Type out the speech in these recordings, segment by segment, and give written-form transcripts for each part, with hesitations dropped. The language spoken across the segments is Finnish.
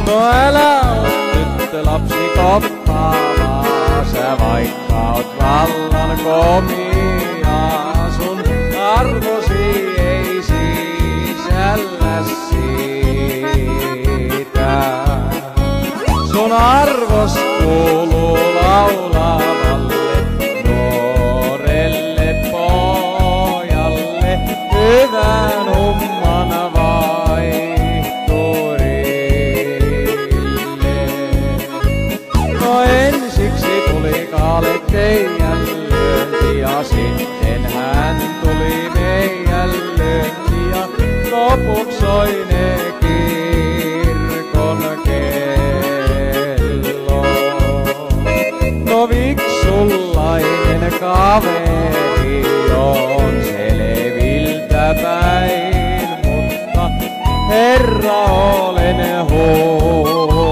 No älä oo nyt lapsi koppaavaa, sä vaikka oot vallan komia. Sun arvosi ei sisällä sitä. Sun arvos kuuluu laulavalle nuorelle pojalle, hyvän humman vaihturille. No ensiksi tuli Kaale teidän lyönti ja sitten hän tuli meidän lyönti ja lopuksi soi ne kirkon kello. No viksullainen kaveri on selviltä päin, mutta Herra olen humalassa.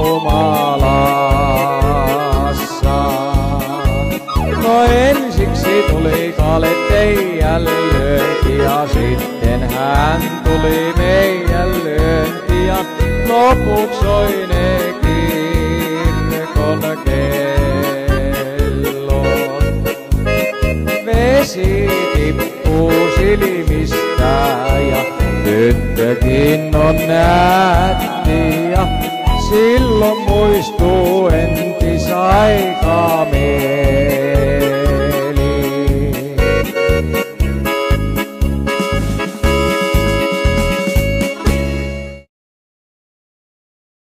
No ensiksi tuli Kaale teidän lyönti ja sitten hän tuli meidän lyönti ja lopuksi soi ne kirkon kellot. Vesi tippuu silmistä ja tyttökin on nätti ja silloin muistuu